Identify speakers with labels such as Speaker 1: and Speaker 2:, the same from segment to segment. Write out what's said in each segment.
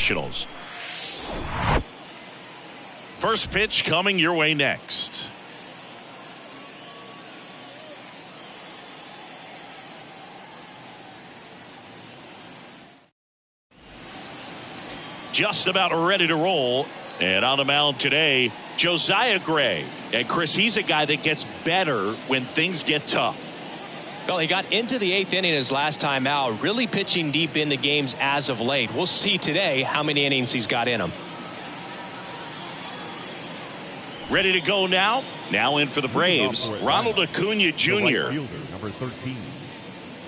Speaker 1: Nationals. First pitch coming your way next. Just about ready to roll. And on the mound today, Josiah Gray. And Chris, he's a guy that gets better when things get tough.
Speaker 2: Well, he got into the 8th inning his last time out, really pitching deep into games as of late. We'll see today how many innings he's got in him.
Speaker 1: Ready to go now. Now in for the Braves, Ronald Acuna Jr.
Speaker 3: Right fielder, number 13,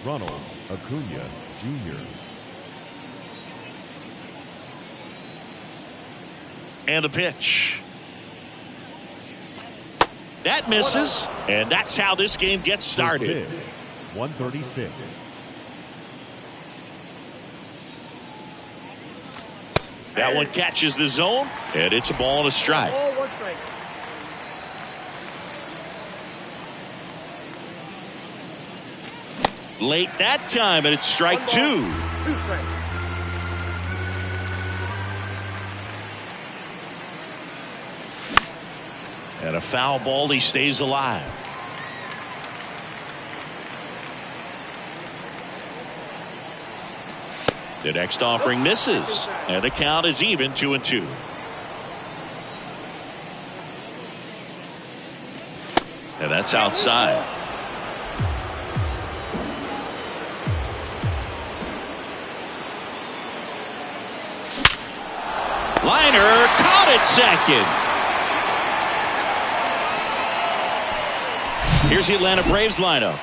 Speaker 3: Ronald Acuna Jr.
Speaker 1: And the pitch. That misses, and that's how this game gets started.
Speaker 3: 136.
Speaker 1: That one catches the zone, and it's a ball and a strike. Late that time, and it's strike 2. And a foul ball, he stays alive. The next offering misses, and the count is even 2-2. And that's outside. Liner caught at second. Here's the Atlanta Braves lineup.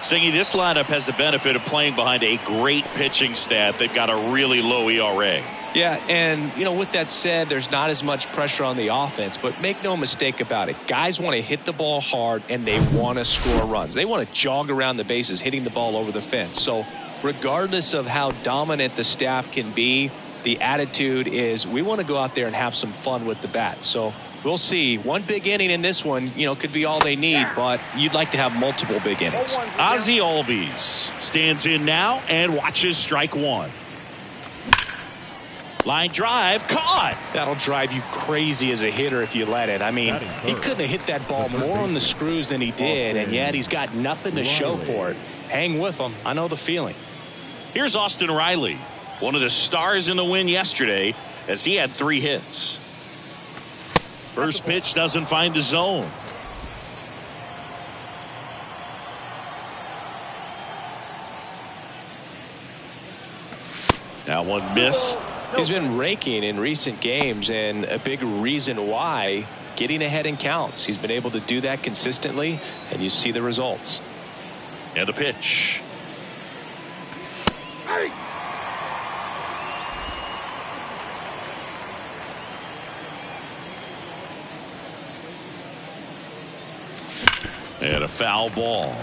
Speaker 1: Singy, this lineup has the benefit of playing behind a great pitching staff. They've got a really low ERA.
Speaker 2: Yeah, and, with that said, there's not as much pressure on the offense, but make no mistake about it. Guys want to hit the ball hard, and they want to score runs. They want to jog around the bases, hitting the ball over the fence. So regardless of how dominant the staff can be, the attitude is we want to go out there and have some fun with the bat. So we'll see. One big inning in this one, could be all they need, but you'd like to have multiple big innings.
Speaker 1: Ozzie Albies stands in now and watches strike 1. Line drive, caught.
Speaker 2: That'll drive you crazy as a hitter if you let it. I mean, he couldn't have hit that ball more on the screws than he did, and yet he's got nothing to show for it. Hang with him. I know the feeling.
Speaker 1: Here's Austin Riley, one of the stars in the win yesterday, as he had 3 hits. First pitch doesn't find the zone. That one missed.
Speaker 2: He's been raking in recent games, and a big reason why, getting ahead in counts. He's been able to do that consistently, and you see the results.
Speaker 1: And a pitch. And a foul ball.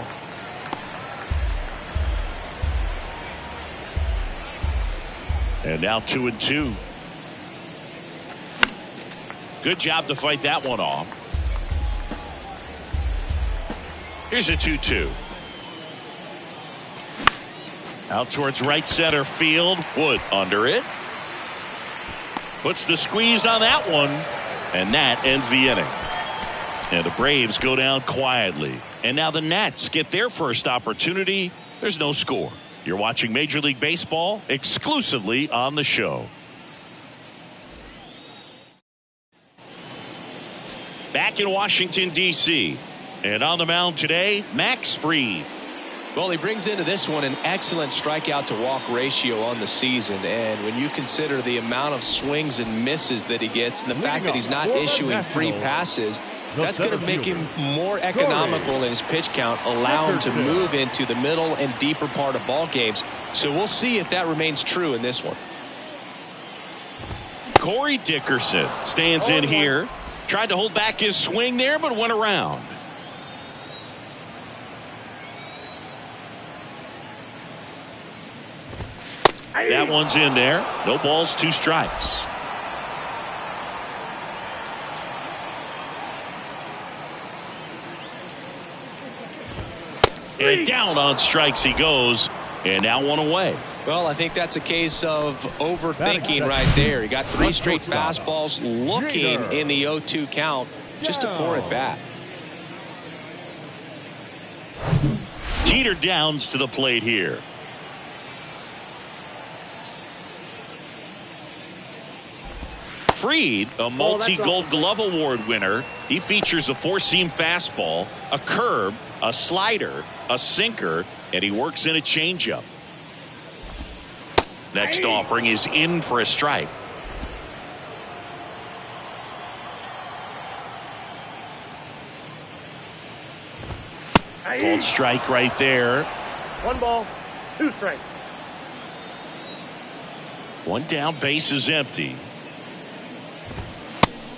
Speaker 1: And now 2-2. Good job to fight that one off. Here's a 2-2. Out towards right center field. Wood under it. Puts the squeeze on that one. And that ends the inning. And the Braves go down quietly. And now the Nats get their first opportunity. There's no score. You're watching Major League Baseball exclusively on the show. Back in Washington, D.C. And on the mound today, Max Fried.
Speaker 2: Well, he brings into this one an excellent strikeout to walk ratio on the season. And when you consider the amount of swings and misses that he gets and the fact that he's not issuing free passes, that's going to make him more economical in his pitch count, allow him to move into the middle and deeper part of ball games. So we'll see if that remains true in this one.
Speaker 1: Corey Dickerson stands in here. Tried to hold back his swing there, but went around. That one's in there. No balls, 2 strikes. And down on strikes he goes. And now one away.
Speaker 2: Well, I think that's a case of overthinking right there. He got 3 straight fastballs looking in the 0-2 count just to pour it back.
Speaker 1: Jeter Downs to the plate here. Fried, a multi-Gold Glove Award winner. He features a 4-seam fastball, a curve, a slider, a sinker, and he works in a changeup. Next offering is in for a strike. Called strike right there.
Speaker 4: 1 ball, 2 strikes.
Speaker 1: 1 down, base is empty.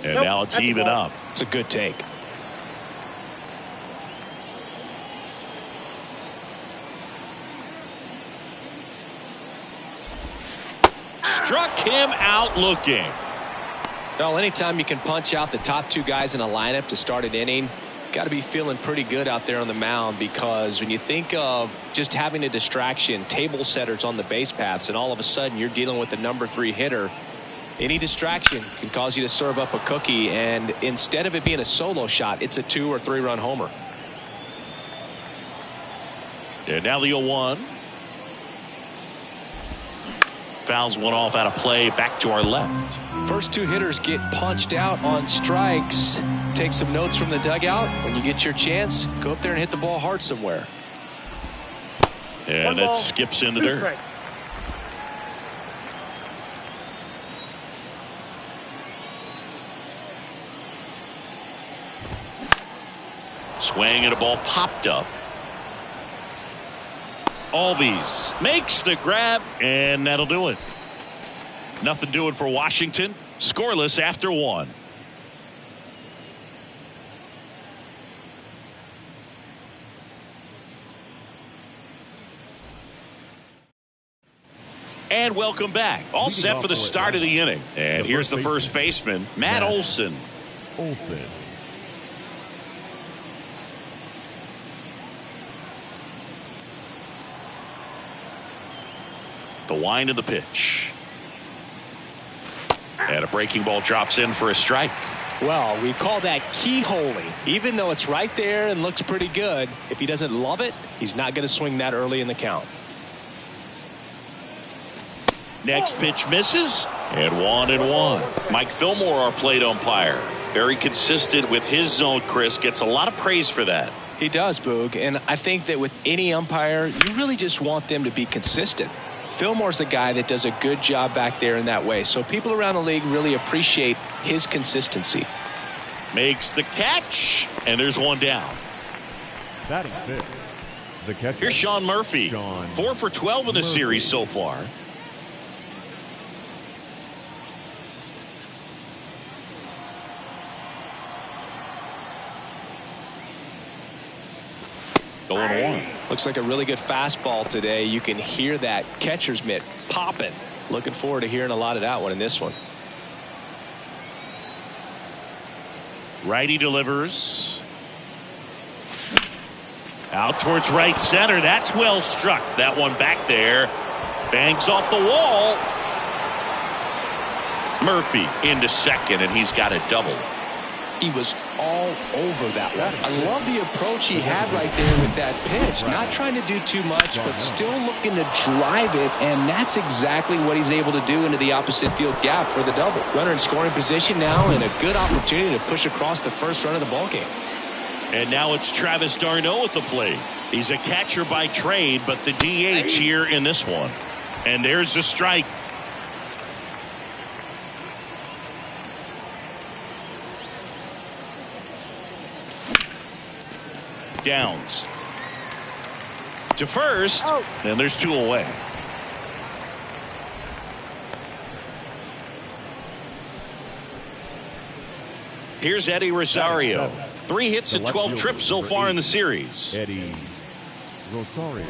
Speaker 1: And now it's even up.
Speaker 2: It's a good take.
Speaker 1: Struck him out looking.
Speaker 2: Well, anytime you can punch out the top 2 guys in a lineup to start an inning, got to be feeling pretty good out there on the mound, because when you think of just having a distraction, table setters on the base paths, and all of a sudden you're dealing with the number 3 hitter, any distraction can cause you to serve up a cookie, and instead of it being a solo shot, it's a 2 or 3 run homer.
Speaker 1: And now the 0-1. Fouls one off out of play, back to our left.
Speaker 2: First 2 hitters get punched out on strikes. Take some notes from the dugout. When you get your chance, go up there and hit the ball hard somewhere.
Speaker 1: And it skips in the dirt.
Speaker 4: Strikes.
Speaker 1: Swing and a ball popped up. Albies makes the grab, and that'll do it. Nothing doing for Washington. Scoreless after 1. And welcome back. All set for the start of the inning. And here's the first baseman, Matt Olson. The wind of the pitch. And a breaking ball drops in for a strike.
Speaker 2: Well, we call that keyholing. Even though it's right there and looks pretty good, if he doesn't love it, he's not going to swing that early in the count.
Speaker 1: Next pitch misses, and 1-1. Mike Fillmore, our plate umpire. Very consistent with his zone, Chris. Gets a lot of praise for that.
Speaker 2: He does, Boog. And I think that with any umpire, you really just want them to be consistent. Fillmore's a guy that does a good job back there in that way. So people around the league really appreciate his consistency.
Speaker 1: Makes the catch, and there's 1 down.
Speaker 3: Batting fifth, the catcher.
Speaker 1: Here's Sean Murphy. 4 for 12 in the series so far. Going 1.
Speaker 2: Looks like a really good fastball today. You can hear that catcher's mitt popping. Looking forward to hearing a lot of that one in this one.
Speaker 1: Righty delivers. Out towards right center. That's well struck. That one back there. Bangs off the wall. Murphy into second, and he's got a double.
Speaker 2: He was all over that one. I love the approach he had right there with that pitch. Not trying to do too much, but still looking to drive it, and that's exactly what he's able to do into the opposite field gap for the double. Runner in scoring position now, and a good opportunity to push across the first run of the ballgame.
Speaker 1: And now it's Travis d'Arnaud at the plate. He's a catcher by trade, but the DH here in this one. And there's the strike. Downs to first, and there's 2 away. Here's Eddie Rosario. 3 hits and 12 trips so far in the series.
Speaker 3: Eddie Rosario.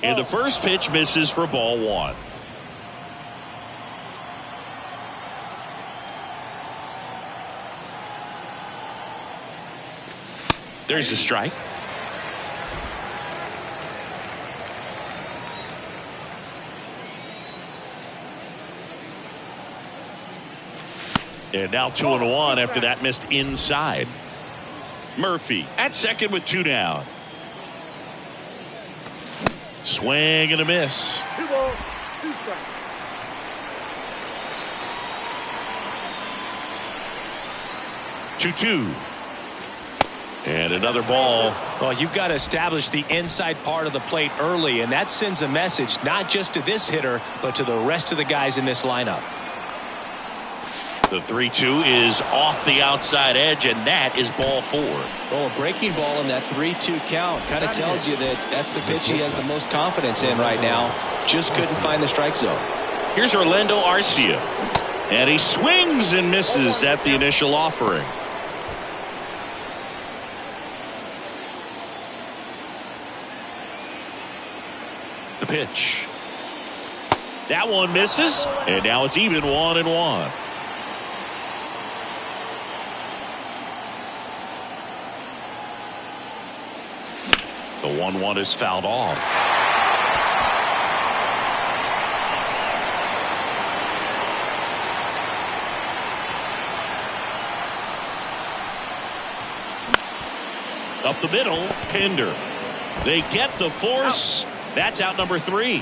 Speaker 1: And the first pitch misses for ball 1. There's a strike. And now 2-1 after that missed inside. Murphy at second with 2 down. Swing and a miss.
Speaker 4: 2 balls, 2 strikes.
Speaker 1: Two. And another ball.
Speaker 2: Well, you've got to establish the inside part of the plate early, and that sends a message not just to this hitter, but to the rest of the guys in this lineup.
Speaker 1: The 3-2 is off the outside edge, and that is ball 4.
Speaker 2: Well, a breaking ball in that 3-2 count kind of tells you that that's the pitch he has the most confidence in right now. Just couldn't find the strike zone.
Speaker 1: Here's Orlando Arcia, and he swings and misses at the initial offering. The pitch. That one misses, and now it's even 1-1. The 1-1 is fouled off. Up the middle, Pinder. They get the force. That's out number 3.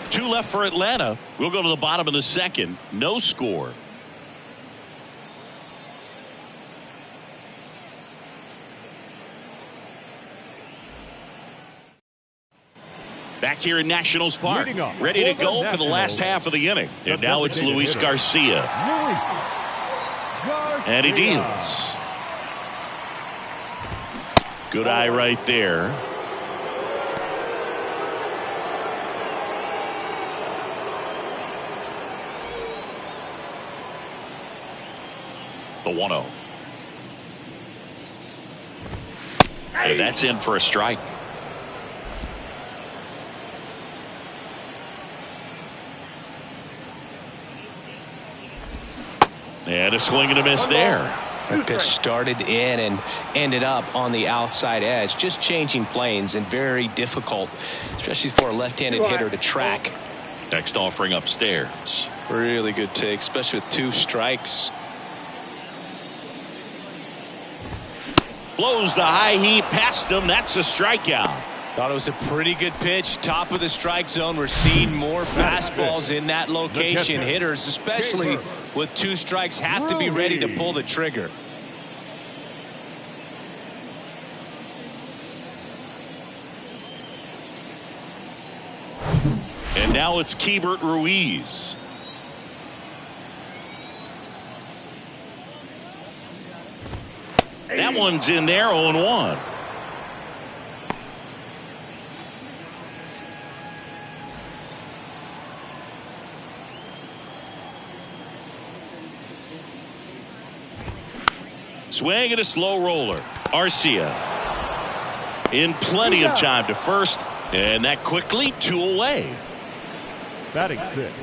Speaker 1: 2 left for Atlanta. We'll go to the bottom of the second. No score. Back here in Nationals Park, ready to go for the last half of the inning. And now it's Luis Garcia. And he deals. Good eye right there. The 1-0. And that's in for a strike. And a swing and a miss there.
Speaker 2: That pitch started in and ended up on the outside edge. Just changing planes and very difficult, especially for a left-handed hitter to track.
Speaker 1: Next offering upstairs.
Speaker 2: Really good take, especially with 2 strikes.
Speaker 1: Blows the high heat past him. That's a strikeout.
Speaker 2: Thought it was a pretty good pitch. Top of the strike zone. We're seeing more fastballs in that location. Hitters, especially with 2 strikes, have to be ready to pull the trigger.
Speaker 1: And now it's Keibert Ruiz. That one's in there, 0-1. Swing and a slow roller. Arcia in plenty of time to first, and that quickly 2 away.
Speaker 3: Batting 6,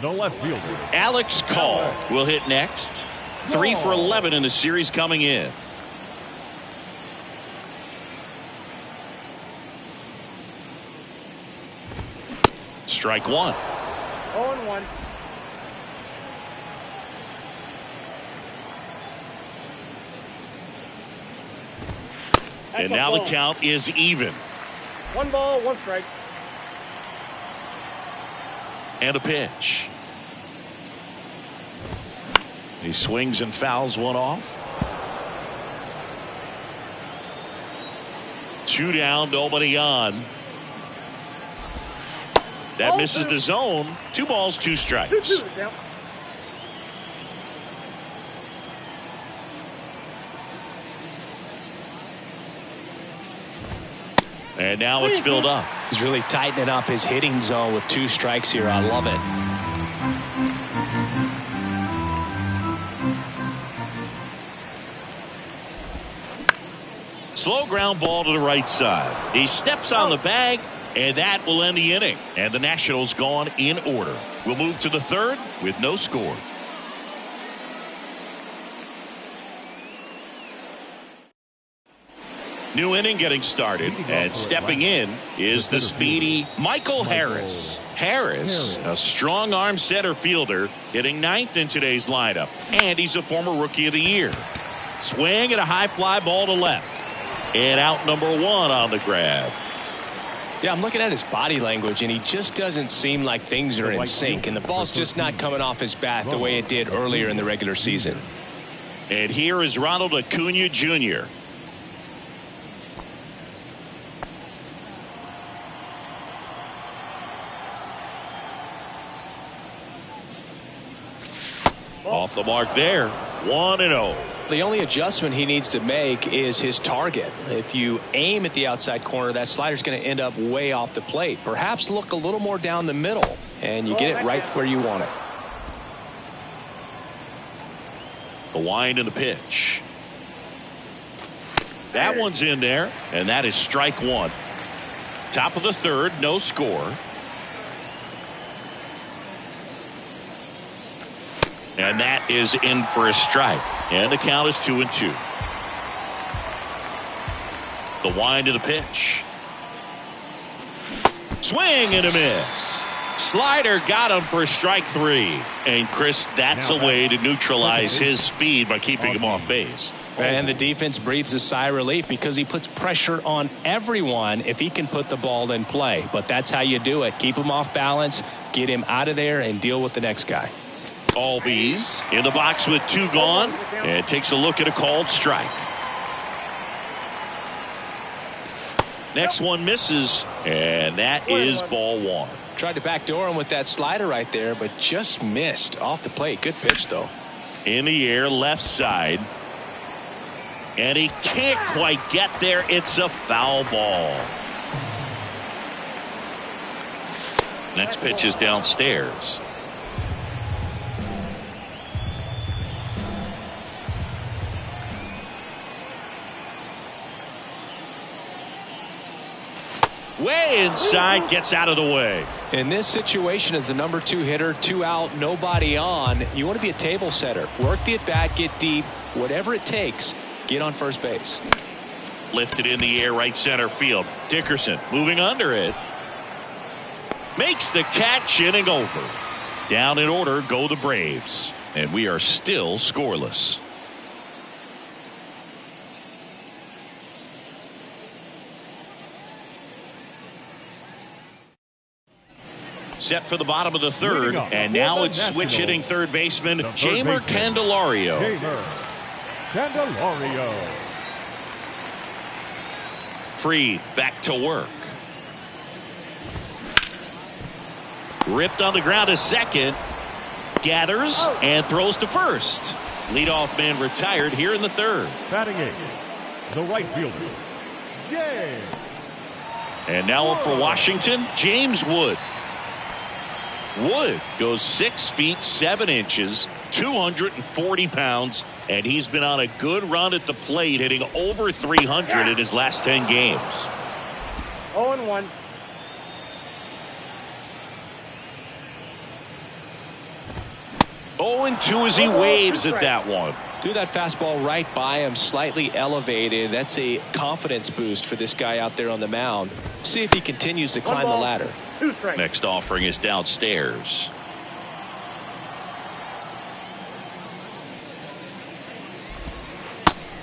Speaker 3: the left fielder,
Speaker 1: Alex Call will hit next. 3 for 11 in the series coming in. Strike 1.
Speaker 4: 0-1.
Speaker 1: And now the count is even.
Speaker 4: 1 ball, 1 strike.
Speaker 1: And a pitch. He swings and fouls one off. 2 down, nobody on. That misses the zone. 2 balls, 2 strikes.
Speaker 4: 2-2 down.
Speaker 1: And now it's filled up.
Speaker 2: He's really tightening up his hitting zone with 2 strikes here. I love it.
Speaker 1: Slow ground ball to the right side. He steps on the bag, and that will end the inning. And the Nationals gone in order. We'll move to the 3rd with no score. New inning getting started, and stepping in is the speedy Michael Harris. Harris, a strong arm center fielder, hitting ninth in today's lineup, and he's a former Rookie of the Year. Swing and a high fly ball to left, and out number one on the grab.
Speaker 2: Yeah, I'm looking at his body language, and he just doesn't seem like things are in sync, and the ball's just not coming off his bat the way it did earlier in the regular season.
Speaker 1: And here is Ronald Acuna Jr. Off the mark there, 1-0.
Speaker 2: The only adjustment he needs to make is his target. If you aim at the outside corner, that slider's going to end up way off the plate. Perhaps look a little more down the middle, and you get it right where you want it.
Speaker 1: The wind and the pitch. That one's in there, and that is strike one. Top of the third, no score. And that is in for a strike. And the count is 2-2. The wind to the pitch. Swing and a miss. Slider got him for strike three. And Chris, that's a way to neutralize his speed by keeping him off base.
Speaker 2: And the defense breathes a sigh of relief because he puts pressure on everyone if he can put the ball in play. But that's how you do it. Keep him off balance, get him out of there, and deal with the next guy.
Speaker 1: Albies in the box with two gone, and takes a look at a called strike. Next one misses, and that is ball one.
Speaker 2: Tried to backdoor him with that slider right there, but just missed off the plate. Good pitch, though.
Speaker 1: In the air, left side. And he can't quite get there. It's a foul ball. Next pitch is downstairs. Way inside, gets out of the way.
Speaker 2: In this situation, as the number two hitter, two out, nobody on, you want to be a table setter. Work the at bat, get deep, whatever it takes, get on first base.
Speaker 1: Lifted in the air, right center field. Dickerson moving under it. Makes the catch, inning over. Down in order go the Braves. And we are still scoreless. Set for the bottom of the third, and now it's switch hitting third baseman Jeimer Candelario.
Speaker 3: Jeimer Candelario.
Speaker 1: Free back to work. Ripped on the ground to second. Gathers and throws to first. Leadoff man retired here in the third.
Speaker 3: Batting eighth, the right fielder, James.
Speaker 1: And now up for Washington, James Wood. Wood goes 6 feet 7 inches, 240 pounds, and he's been on a good run at the plate, hitting over 300 in his last 10 games.
Speaker 4: 0-1.
Speaker 1: And 2 as he waves at that one.
Speaker 2: Threw that fastball right by him, slightly elevated. That's a confidence boost for this guy out there on the mound. See if he continues to climb the ladder.
Speaker 1: Next offering is downstairs.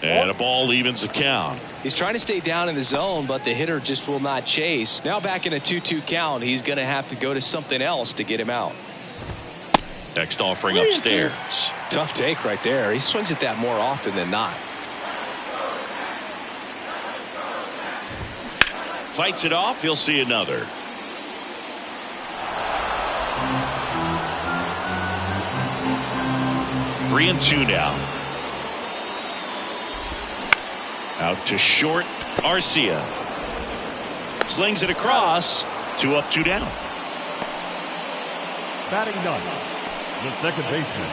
Speaker 1: And a ball evens the count.
Speaker 2: He's trying to stay down in the zone, but the hitter just will not chase. Now back in a 2-2 count, he's going to have to go to something else to get him out.
Speaker 1: Next offering upstairs.
Speaker 2: Tough take right there. He swings at that more often than not.
Speaker 1: Fights it off. He'll see another. Three and two now. Out to short. Arcia slings it across. 2 up, 2 down.
Speaker 3: Batting ninth, the second baseman,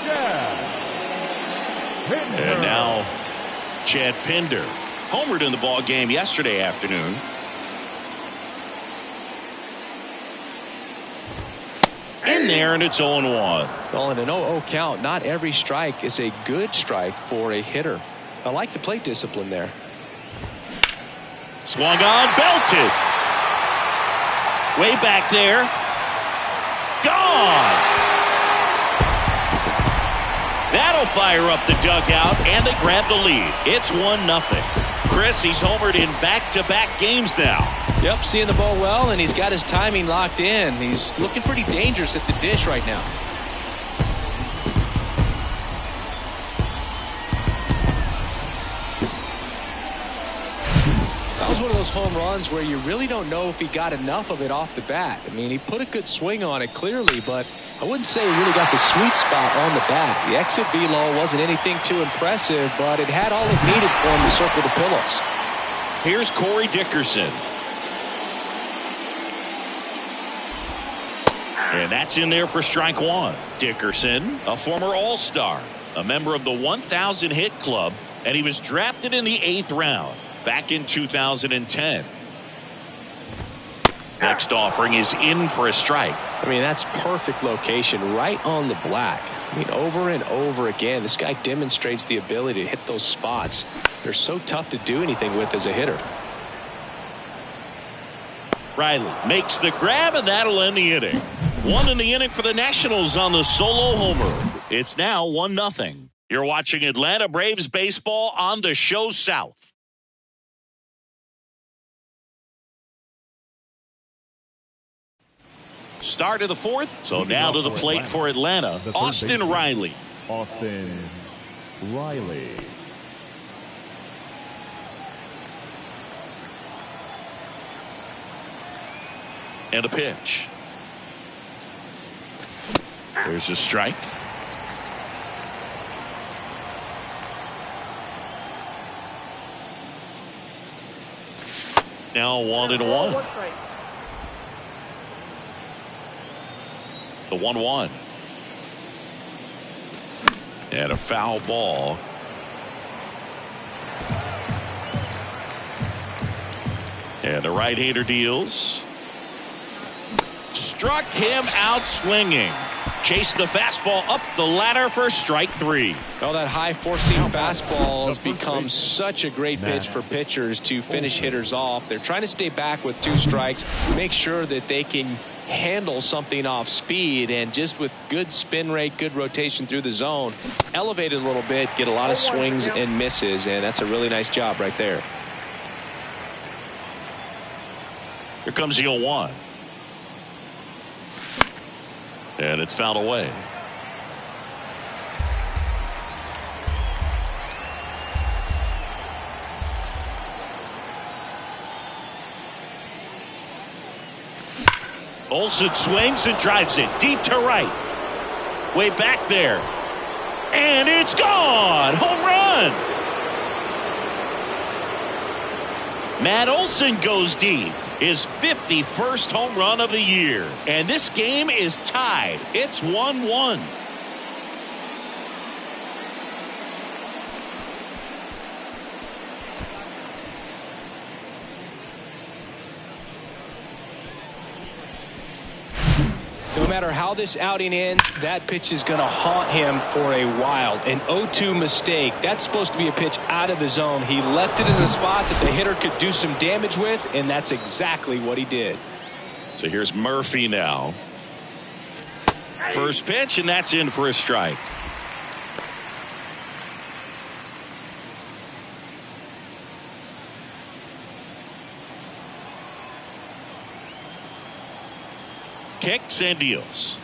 Speaker 3: Chad Pinder.
Speaker 1: And now Chad Pinder homered in the ball game yesterday afternoon. In there, and it's 0-1.
Speaker 2: Well, in an 0-0 count, not every strike is a good strike for a hitter. I like the plate discipline there.
Speaker 1: Swung on, belted. Way back there. Gone. That'll fire up the dugout, and they grab the lead. It's 1-0. Chris, he's homered in back-to-back games now.
Speaker 2: Yep, seeing the ball well, and he's got his timing locked in. He's looking pretty dangerous at the dish right now. That was one of those home runs where you really don't know if he got enough of it off the bat. I mean, he put a good swing on it clearly, but I wouldn't say he really got the sweet spot on the bat. The exit velo wasn't anything too impressive, but it had all it needed for him to circle the pillows.
Speaker 1: Here's Corey Dickerson. And that's in there for strike one. Dickerson, a former All-Star, a member of the 1,000 hit club, and he was drafted in the 8th round back in 2010. Next offering is in for a strike.
Speaker 2: I mean, that's perfect location right on the black. I mean, over and over again, this guy demonstrates the ability to hit those spots. They're so tough to do anything with as a hitter.
Speaker 1: Riley makes the grab, and that'll end the inning. 1 in the inning for the Nationals on the solo homer. It's now 1-0. You're watching Atlanta Braves baseball on the Show South. Start of the 4th. So now to the plate for Atlanta, Austin Riley.
Speaker 3: Austin Riley.
Speaker 1: And a pitch. There's a strike. Now 1-1. The 1-1. And a foul ball. And the right-hander deals. Struck him out swinging. Chased the fastball up the ladder for strike 3.
Speaker 2: Well, that high four-seam fastball has become such a great pitch for pitchers to finish hitters off. They're trying to stay back with 2 strikes, make sure that they can handle something off speed, and just with good spin rate, good rotation through the zone, elevate it a little bit, get a lot of swings and misses, and that's a really nice job right there.
Speaker 1: Here comes the 0-1. And it's fouled away. Olsen swings and drives it deep to right. Way back there. And it's gone. Home run. Matt Olson goes deep. His 51st home run of the year. And this game is tied. It's 1-1.
Speaker 2: No matter how this outing ends, that pitch is going to haunt him for a while. An 0-2 mistake. That's supposed to be a pitch out of the zone. He left it in a spot that the hitter could do some damage with, and that's exactly what he did.
Speaker 1: So here's Murphy now. First pitch, and that's in for a strike. Kicks and deals.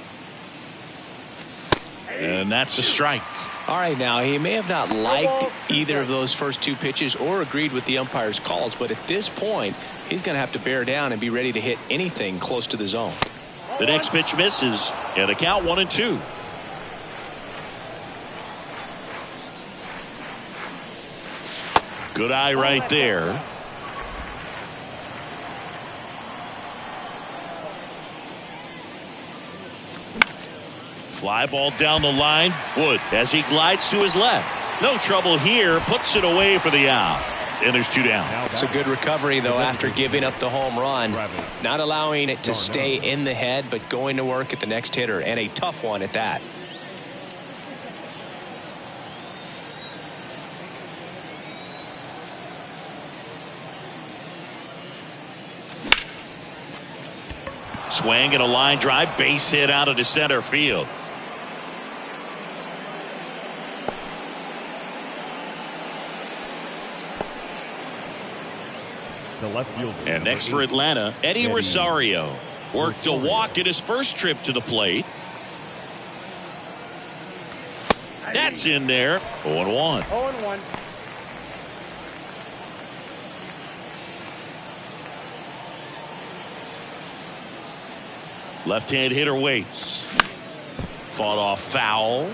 Speaker 1: And that's a strike.
Speaker 2: All right, now he may have not liked either of those first 2 pitches or agreed with the umpire's calls, but at this point, he's going to have to bear down and be ready to hit anything close to the zone.
Speaker 1: The next pitch misses, and the count 1-2. Good eye right there. Fly ball down the line. Wood as he glides to his left. No trouble here. Puts it away for the out. And there's 2 down.
Speaker 2: It's a good recovery, though, after giving up the home run. Not allowing it to stay in the head, but going to work at the next hitter, and a tough one at that.
Speaker 1: Swing and a line drive, base hit out into center field.
Speaker 3: The left fielder.
Speaker 1: And next for Atlanta, Eddie Rosario. Worked a walk in his first trip to the plate. That's in there. 0-1.
Speaker 4: 0-1.
Speaker 1: Left-hand hitter waits. Fought off foul.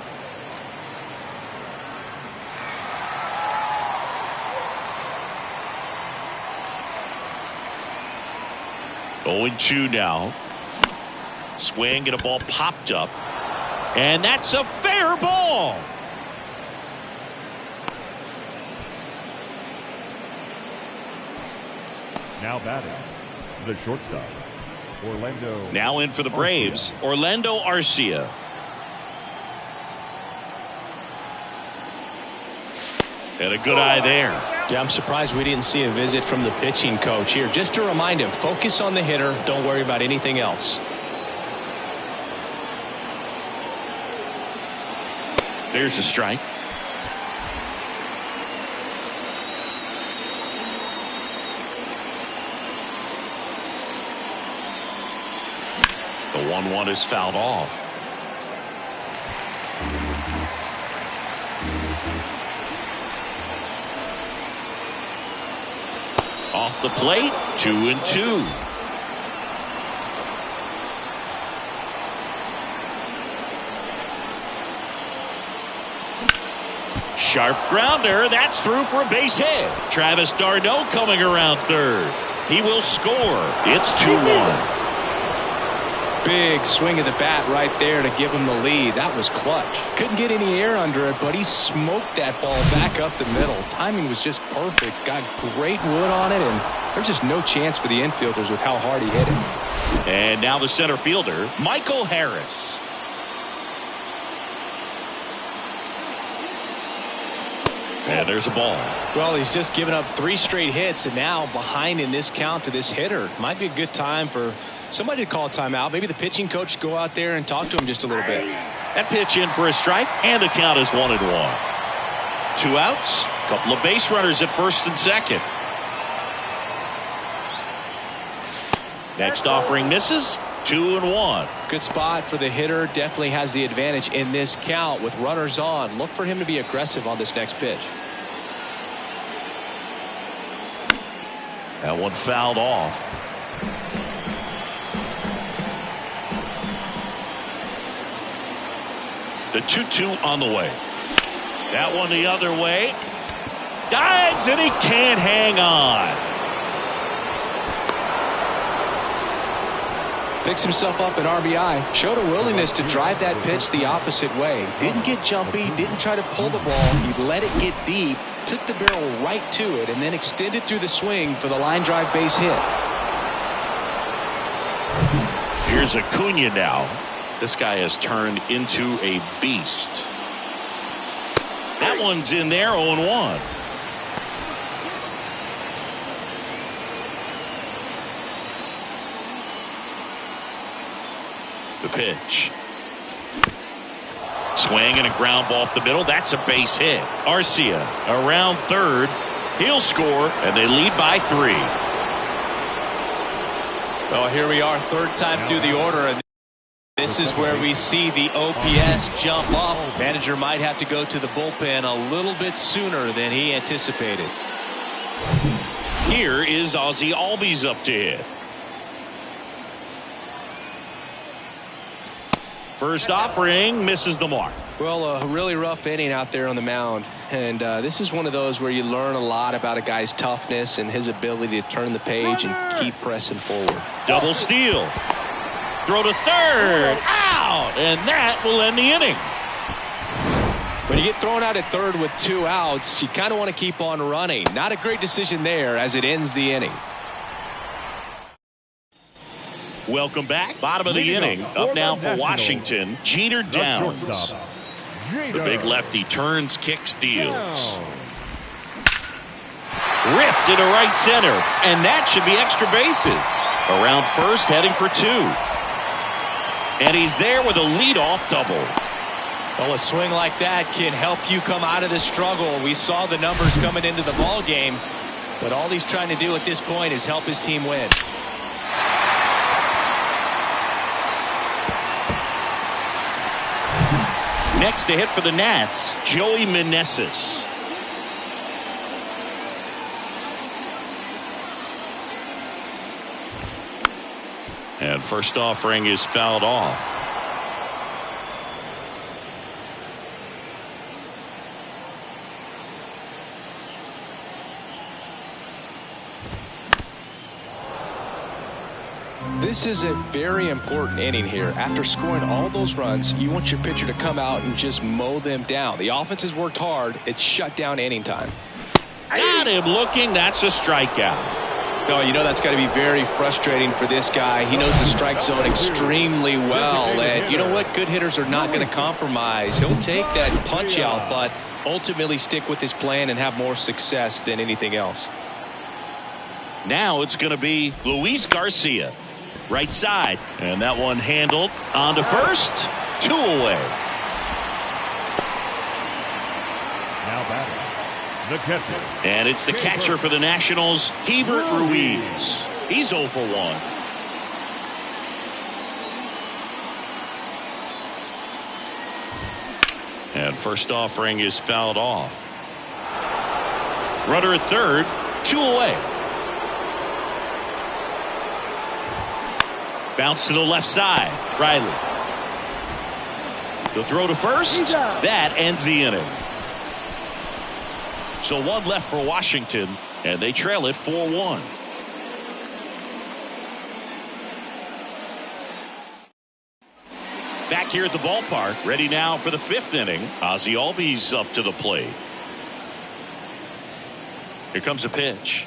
Speaker 1: Going 2 now. Swing and a ball popped up. And that's a fair ball.
Speaker 3: Now batting, the shortstop, Orlando.
Speaker 1: Now in for the Braves, Orlando Arcia. And a good eye there.
Speaker 2: Yeah, I'm surprised we didn't see a visit from the pitching coach here. Just to remind him, focus on the hitter. Don't worry about anything else.
Speaker 1: There's a strike. The 1-1 is fouled off. Off the plate, 2-2. Sharp grounder, that's through for a base hit. Travis d'Arnaud coming around third. He will score. It's 2-1.
Speaker 2: Big swing of the bat right there to give him the lead. That was clutch. Couldn't get any air under it, but he smoked that ball back up the middle. Timing was just perfect. Got great wood on it, and there's just no chance for the infielders with how hard he hit it.
Speaker 1: And now the center fielder, Michael Harris. And there's a ball.
Speaker 2: Well, he's just given up 3 straight hits, and now behind in this count to this hitter. Might be a good time for somebody to call a timeout. Maybe the pitching coach go out there and talk to him just a little bit.
Speaker 1: That pitch in for a strike, and the count is 1-1. 2 outs, couple of base runners at first and second. Next offering misses. 2-1.
Speaker 2: Good spot for the hitter. Definitely has the advantage in this count with runners on. Look for him to be aggressive on this next pitch.
Speaker 1: That one fouled off. The 2-2 on the way. That one the other way. Dives and he can't hang on.
Speaker 2: Picks himself up an RBI. Showed a willingness to drive that pitch the opposite way. Didn't get jumpy. Didn't try to pull the ball. He let it get deep. Took the barrel right to it and then extended through the swing for the line drive base hit.
Speaker 1: Here's Acuna now. This guy has turned into a beast. That one's in there. 0-1. The pitch. Swing and a ground ball up the middle. That's a base hit. Arcia around third. He'll score, and they lead by 3.
Speaker 2: Well, here we are, third time through the order, and this is where we see the OPS jump up. Manager might have to go to the bullpen a little bit sooner than he anticipated.
Speaker 1: Here is Ozzie Albies up to hit. First offering misses the mark.
Speaker 2: Well, a really rough inning out there on the mound. And this is one of those where you learn a lot about a guy's toughness and his ability to turn the page and keep pressing forward.
Speaker 1: Double steal. Throw to third. Out. And that will end the inning.
Speaker 2: When you get thrown out at third with 2 outs, you kind of want to keep on running. Not a great decision there as it ends the inning.
Speaker 1: Welcome back. Bottom of the inning. Up now for Washington, Jeter Downs. The big lefty turns, kicks, deals. Ripped into right center, and that should be extra bases. Around first, heading for 2. And he's there with a leadoff double.
Speaker 2: Well, a swing like that can help you come out of the struggle. We saw the numbers coming into the ball game, but all he's trying to do at this point is help his team win.
Speaker 1: Next to hit for the Nats, Joey Meneses. And first offering is fouled off.
Speaker 2: This is a very important inning here. After scoring all those runs, you want your pitcher to come out and just mow them down. The offense has worked hard. It's shut down inning time.
Speaker 1: Got him looking. That's a strikeout.
Speaker 2: Oh, you know that's got to be very frustrating for this guy. He knows the strike zone extremely well. And you know what? Good hitters are not going to compromise. He'll take that punch out, but ultimately stick with his plan and have more success than anything else.
Speaker 1: Now it's going to be Luis Garcia. Right side. And that one handled on to first. 2 away.
Speaker 3: Now batting, the catcher.
Speaker 1: And it's the catcher for the Nationals, Hebert Ruiz. He's 0 for 1. And first offering is fouled off. Runner at third. 2 away. Bounce to the left side. Riley. The throw to first. That ends the inning. So 1 left for Washington, and they trail it 4-1. Back here at the ballpark, ready now for the 5th inning. Ozzie Albies up to the plate. Here comes a pitch.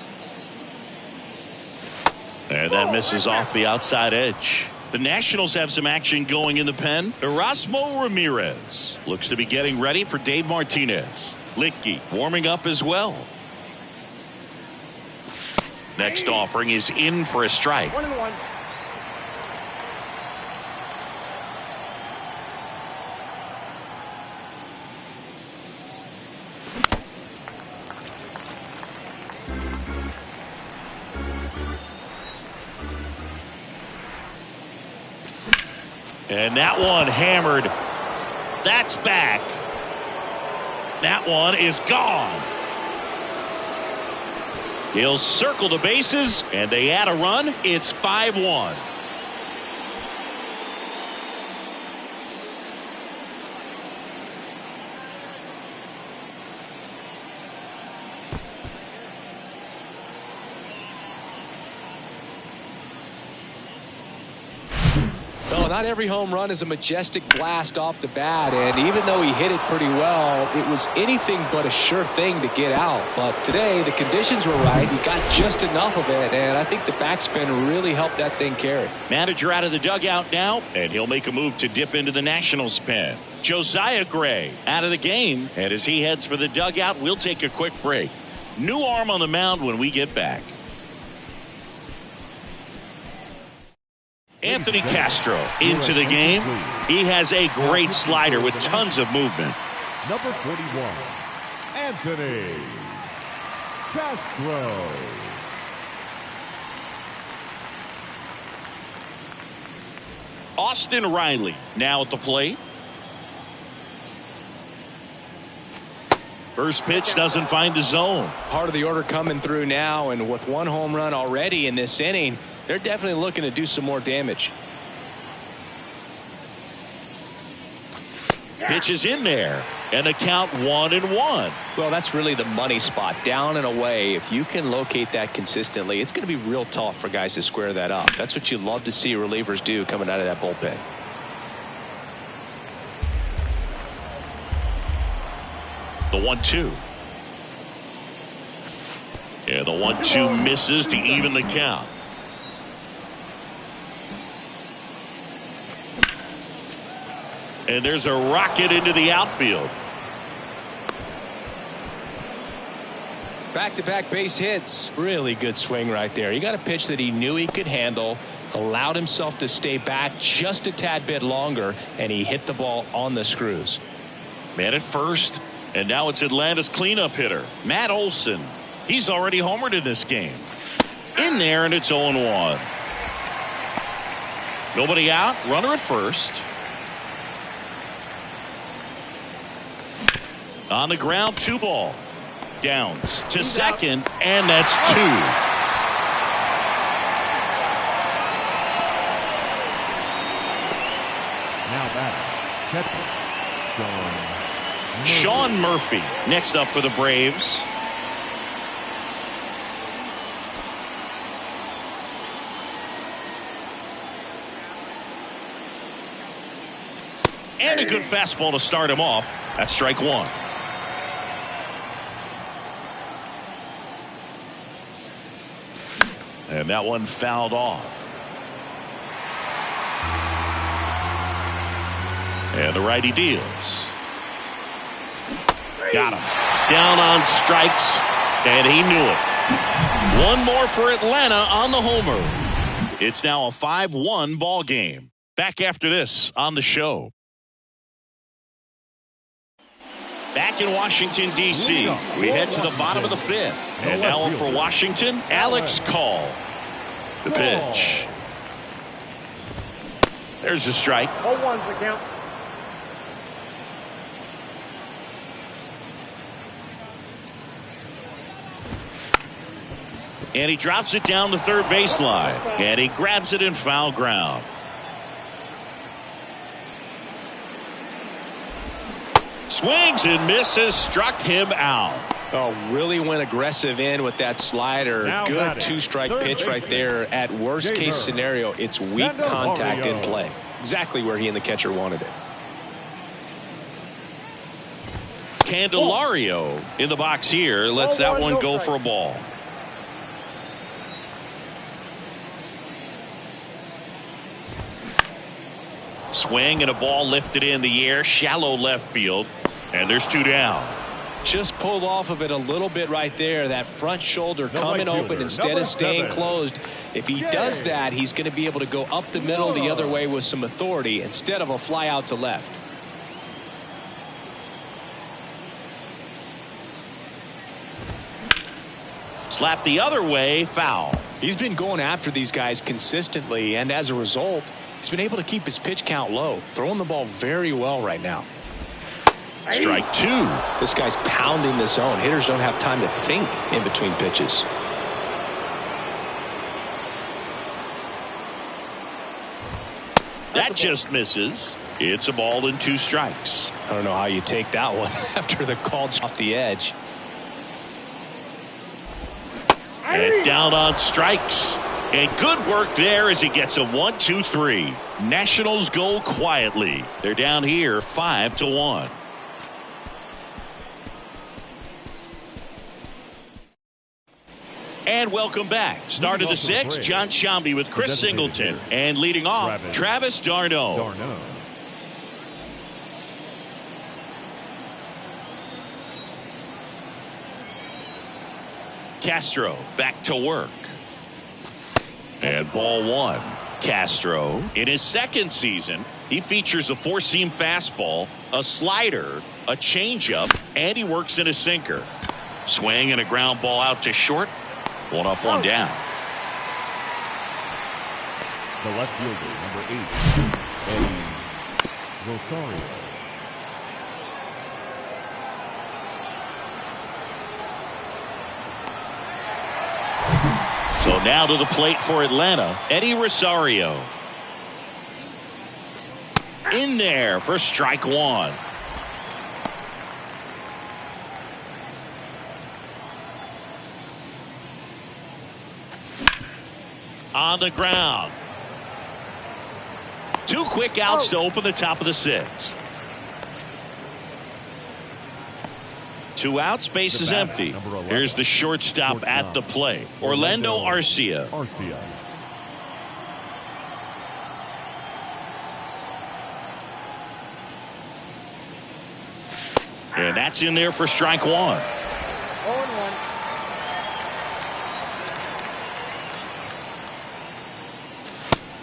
Speaker 1: And that misses off the outside edge. The Nationals have some action going in the pen. Erasmo Ramirez looks to be getting ready for Dave Martinez. Licky warming up as well. Next offering is in for a strike.
Speaker 4: 1-1.
Speaker 1: And that one hammered. That's back. That one is gone. He'll circle the bases, and they add a run. It's 5-1.
Speaker 2: Not every home run is a majestic blast off the bat, and even though he hit it pretty well, it was anything but a sure thing to get out. But today the conditions were right. He got just enough of it, and I think the backspin really helped that thing carry.
Speaker 1: Manager out of the dugout now, and he'll make a move to dip into the Nationals pen. Josiah Gray out of the game, and as he heads for the dugout, we'll take a quick break. New arm on the mound when we get back. Anthony Castro into the game. He has a great slider with tons of movement.
Speaker 3: Number 41, Anthony Castro.
Speaker 1: Austin Riley now at the plate. First pitch doesn't find the zone.
Speaker 2: Part of the order coming through now, and with 1 home run already in this inning, they're definitely looking to do some more damage.
Speaker 1: Pitch is in there, and the count 1-1.
Speaker 2: Well, that's really the money spot, down and away. If you can locate that consistently, it's going to be real tough for guys to square that up. That's what you love to see relievers do coming out of that bullpen.
Speaker 1: The 1-2. Yeah, the 1-2 misses to even the count. And there's a rocket into the outfield.
Speaker 2: Back-to-back base hits. Really good swing right there. He got a pitch that he knew he could handle. allowed himself to stay back just a tad bit longer, and he hit the ball on the screws.
Speaker 1: Man at first, and now it's Atlanta's cleanup hitter, Matt Olson. He's already homered in this game. In there, and it's 0-1. Nobody out, runner at first. On the ground, 2 ball. Downs to second, and that's 2.
Speaker 3: Now batting, catcher,
Speaker 1: Sean Murphy next up for the Braves. And a good fastball to start him off. That's strike 1. And that one fouled off. And the righty deals. Got him. Down on strikes, and he knew it. One more for Atlanta on the homer. It's now a 5-1 ball game. Back after this on the show. Back in Washington, D.C., we head to the bottom of the 5th. And now up for Washington, Alex Call. The pitch. There's a strike.
Speaker 4: 0-1's the count.
Speaker 1: And he drops it down the third baseline. And he grabs it in foul ground. Swings and misses, struck him out.
Speaker 2: Oh, really went aggressive in with that slider.
Speaker 3: Now
Speaker 2: Good
Speaker 3: batting,
Speaker 2: 2-strike
Speaker 3: third
Speaker 2: pitch right
Speaker 3: baseman,
Speaker 2: there. At worst case scenario, it's weak contact in play. Exactly where he and the catcher wanted it.
Speaker 1: Candelario in the box here lets that one go for a ball. Swing and a ball lifted in the air, shallow left field, and there's 2 down.
Speaker 2: Just pulled off of it a little bit right there. That front shoulder coming open instead of staying closed. If he does that, he's going to be able to go up the middle the other way with some authority instead of a fly out to left.
Speaker 1: Slap the other way, foul.
Speaker 2: He's been going after these guys consistently, and as a result, he's been able to keep his pitch count low, throwing the ball very well right now.
Speaker 1: Strike 2.
Speaker 2: This guy's pounding the zone. Hitters don't have time to think in between pitches.
Speaker 1: That just misses. It's a ball and 2 strikes.
Speaker 2: I don't know how you take that one after the call's off the edge.
Speaker 1: And down on strikes. And good work there as he gets a 1-2-3. Nationals go quietly. They're down here 5-1. And welcome back. Start of the 6th, John Shambi with Chris Singleton. And leading off, Travis d'Arnaud. Castro back to work. And ball 1. Castro, in his second season, he features a 4-seam fastball, a slider, a changeup, and he works in a sinker. Swing and a ground ball out to short. 1 up, 1 down.
Speaker 3: The left fielder, number 8, Eddie Rosario.
Speaker 1: So now to the plate for Atlanta, Eddie Rosario. In there for strike 1. On the ground. 2 quick outs to open the top of the 6th. 2 outs, base is empty. Here's the shortstop at the plate, Orlando Arcia. And that's in there for strike 1.
Speaker 4: 0-1.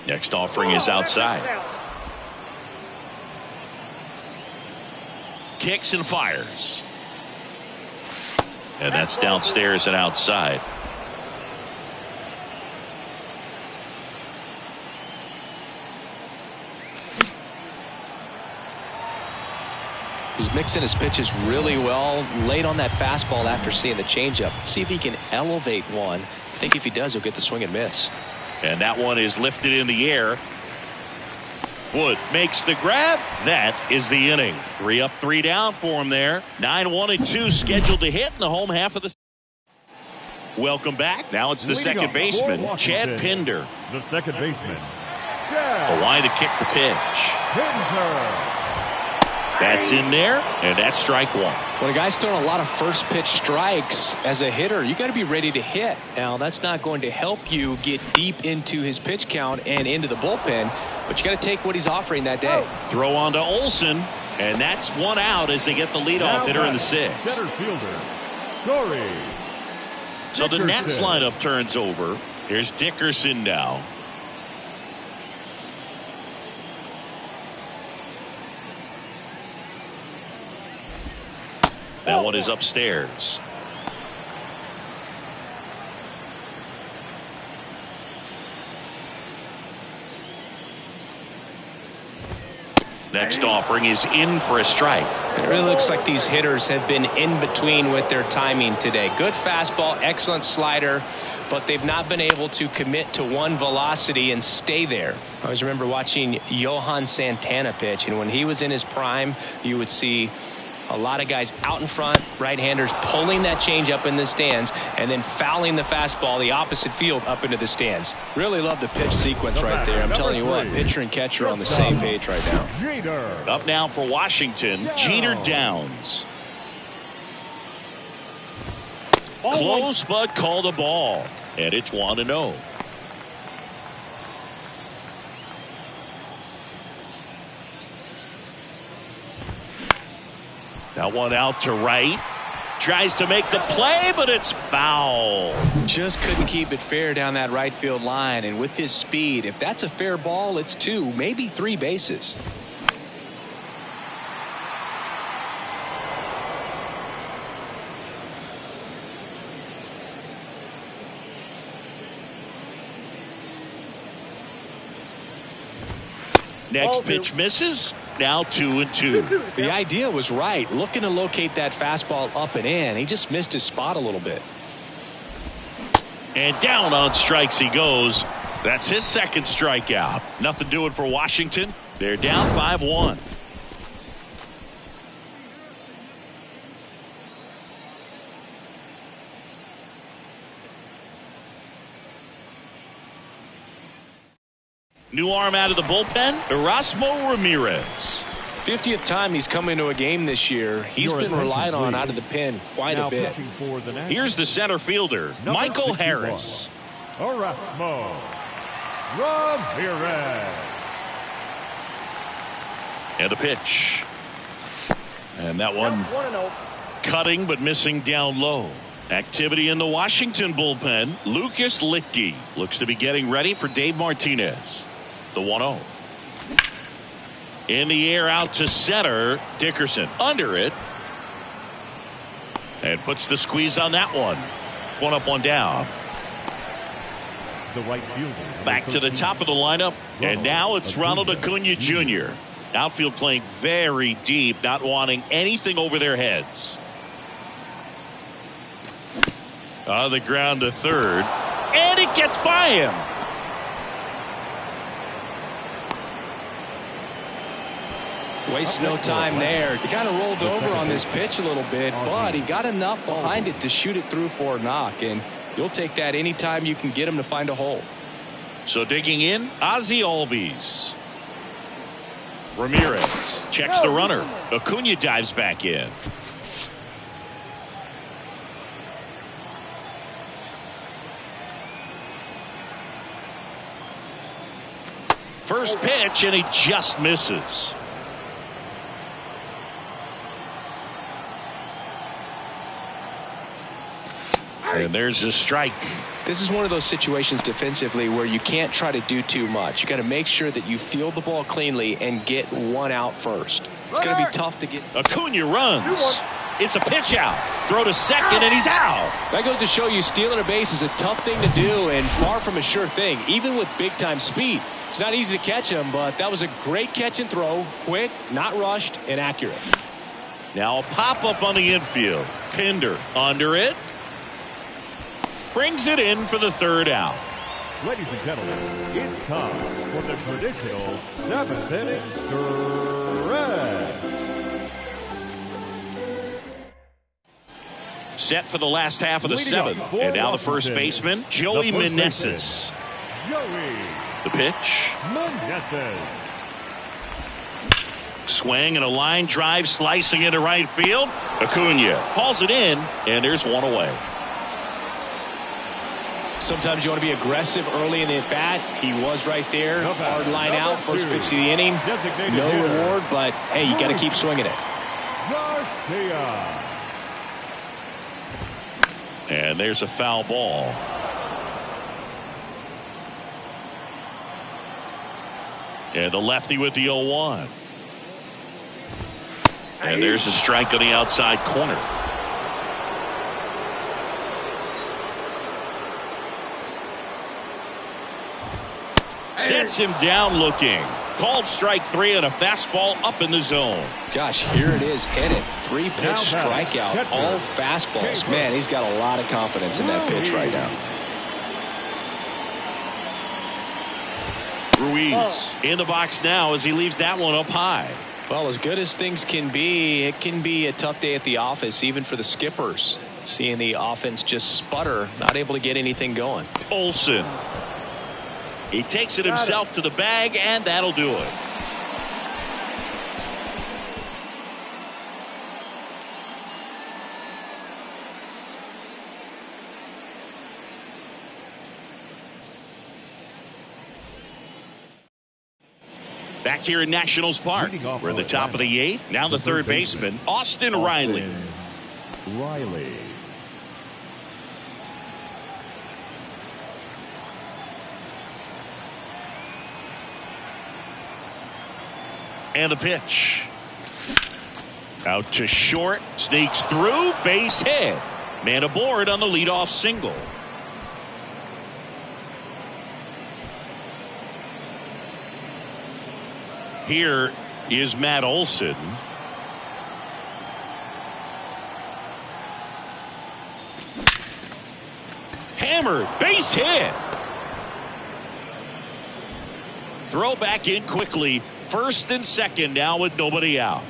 Speaker 1: Next offering is outside. Kicks and fires. And that's downstairs and outside.
Speaker 2: He's mixing his pitches really well. Late on that fastball after seeing the changeup. See if he can elevate one. I think if he does, he'll get the swing and miss.
Speaker 1: And that one is lifted in the air. Wood makes the grab. That is the inning. 3 up, 3 down for him there. 9-1-2 scheduled to hit in the home half of the. Welcome back. Now it's the second baseman, Chad Pinder.
Speaker 3: The second baseman.
Speaker 1: A line to kick the pitch. That's in there, and that's strike one.
Speaker 2: When a guy's throwing a lot of first pitch strikes as a hitter, you got to be ready to hit. Now, that's not going to help you get deep into his pitch count and into the bullpen, but you got to take what he's offering that day.
Speaker 1: Throw on to Olsen, and that's one out as they get the leadoff hitter in the sixth.
Speaker 3: Center fielder, Corey.
Speaker 1: So the Nats
Speaker 3: Dickerson.
Speaker 1: lineup turns over. Here's Dickerson now. That one is upstairs. Next offering is in for a strike.
Speaker 2: It really looks like these hitters have been in between with their timing today. Good fastball, excellent slider, but they've not been able to commit to one velocity and stay there. I always remember watching Johan Santana pitch, and when he was in his prime, you would see a lot of guys out in front, right-handers pulling that change up in the stands and then fouling the fastball the opposite field up into the stands. Really love the pitch sequence right there. I'm telling you what, pitcher and catcher are on the same page right now.
Speaker 3: Jeter.
Speaker 1: Up now for Washington, Jeter Downs. Close but called a ball, and it's 1-0. That one out to right. Tries to make the play, but it's foul.
Speaker 2: Just couldn't keep it fair down that right field line, and with his speed, if that's a fair ball, it's 2, maybe 3 bases.
Speaker 1: Next pitch misses. Now 2-2.
Speaker 2: The idea was right, looking to locate that fastball up and in. He just missed his spot a little bit.
Speaker 1: And down on strikes he goes. That's his second strikeout. Nothing doing for Washington. They're down 5-1. New arm out of the bullpen, Erasmo Ramirez.
Speaker 2: 50th time he's come into a game this year. He's been relied on out of the pen quite a bit.
Speaker 1: Here's the center fielder, Michael Harris.
Speaker 3: Erasmo Ramirez.
Speaker 1: And a pitch. And that one cutting but missing down low. Activity in the Washington bullpen. Lucas Litke looks to be getting ready for Dave Martinez. The 1-0. In the air out to center. Dickerson under it. And puts the squeeze on that one. 1 up, 1 down.
Speaker 3: The right fielder.
Speaker 1: Back to the top of the lineup. And now it's Ronald Acuna Jr. Outfield playing very deep, not wanting anything over their heads. On the ground to third. And it gets by him.
Speaker 2: Wastes no time there. He kind of rolled over on this pitch a little bit, but he got enough behind it to shoot it through for a knock, and you'll take that anytime you can get him to find a hole.
Speaker 1: So digging in, Ozzie Albies. Ramirez checks the runner. Acuna dives back in. First pitch, and he just misses. And there's a strike.
Speaker 2: This is one of those situations defensively where you can't try to do too much. You got to make sure that you field the ball cleanly and get one out first. It's going to be tough to get.
Speaker 1: Acuna runs. It's a pitch out. Throw to second, and he's out.
Speaker 2: That goes to show you stealing a base is a tough thing to do and far from a sure thing, even with big-time speed. It's not easy to catch him, but that was a great catch and throw. Quick, not rushed, and accurate.
Speaker 1: Now a pop-up on the infield. Pinder under it. Brings it in for the third out.
Speaker 3: Ladies and gentlemen, it's time for the traditional 7th inning stretch.
Speaker 1: Set for the last half of the 7th. And now the first baseman, Joey Meneses.
Speaker 3: Joey
Speaker 1: The pitch.
Speaker 3: Meneses.
Speaker 1: Swing and a line drive slicing into right field. Acuna hauls it in, and there's one away.
Speaker 2: Sometimes you want to be aggressive early in the at-bat. He was right there. Hard line out. First pitch of the inning. No reward, but, hey, you got to keep swinging it.
Speaker 3: Garcia.
Speaker 1: And there's a foul ball. And the lefty with the 0-1. And there's a strike on the outside corner. Sets him down looking. Called strike 3 and a fastball up in the zone.
Speaker 2: Gosh, here it is. Hit it. 3-pitch strikeout. All fastballs. Man, he's got a lot of confidence in that pitch right now.
Speaker 1: Ruiz in the box now as he leaves that one up high.
Speaker 2: Well, as good as things can be, it can be a tough day at the office, even for the skippers. Seeing the offense just sputter, not able to get anything going.
Speaker 1: Olsen. He takes it himself to the bag, and that'll do it. Back here in Nationals Park, we're at the top of the 8th. Now the third baseman, Austin Riley.
Speaker 3: Riley.
Speaker 1: And the pitch. Out to short. Sneaks through. Base hit. Man aboard on the leadoff single. Here is Matt Olson. Hammered. Base hit. Throw back in quickly. First and second now with nobody out.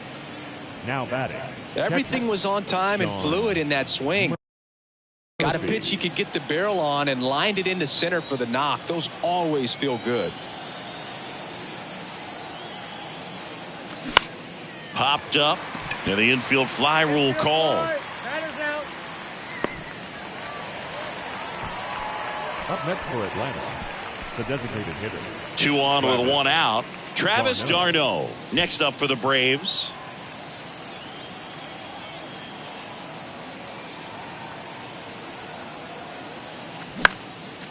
Speaker 3: Now batting.
Speaker 2: Everything was on time and fluid in that swing. Got a pitch he could get the barrel on and lined it into center for the knock. Those always feel good.
Speaker 1: Popped up, and the infield fly rule called.
Speaker 3: Up next for Atlanta, the designated hitter.
Speaker 1: 2 on with 1 out. Travis d'Arnaud next up for the Braves.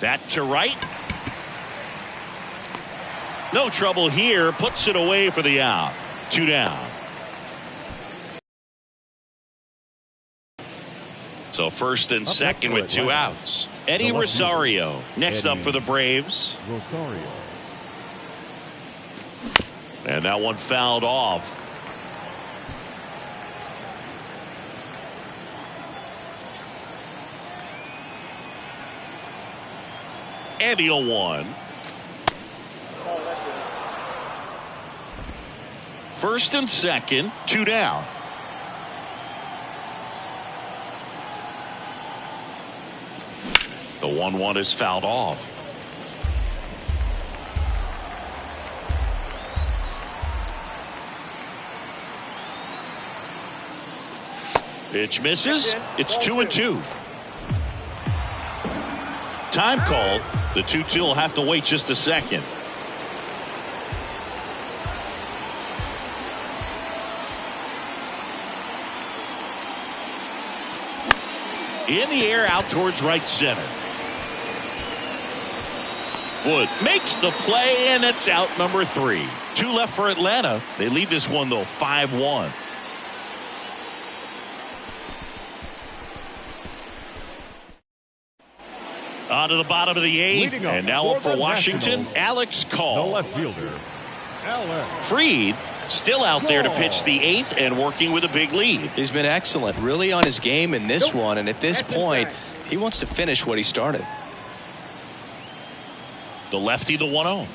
Speaker 1: That to right. No trouble here. Puts it away for the out. 2 down. So first and second with 2 outs. Eddie Rosario next up for the Braves.
Speaker 3: Rosario.
Speaker 1: And that one fouled off. And the 0-1. First and second, 2 down. The 1-1 is fouled off. Pitch misses. It's 2-2. Time called. The 2-2 will have to wait just a second. In the air out towards right center. Wood makes the play, and it's out number 3. 2 left for Atlanta. They lead this one, though, 5-1. On to the bottom of the 8th, and now up for Washington, Alex Call.
Speaker 3: The left fielder, Alex.
Speaker 1: Fried still out there to pitch the 8th and working with a big lead.
Speaker 2: He's been excellent, really on his game in this one, and at this point, he wants to finish what he started.
Speaker 1: The lefty, the 1-0.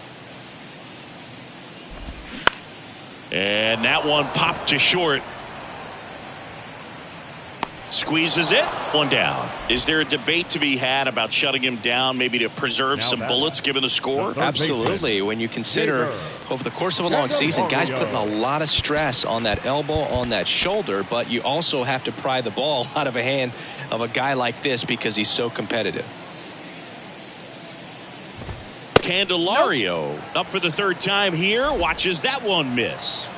Speaker 1: And that one popped to short. Squeezes it. 1 down. Is there a debate to be had about shutting him down, maybe to preserve some bullets given the score?
Speaker 2: Absolutely. When you consider over the course of a long season, guys putting a lot of stress on that elbow, on that shoulder, but you also have to pry the ball out of a hand of a guy like this because he's so competitive.
Speaker 1: Candelario up for the 3rd time here. Watches that one miss.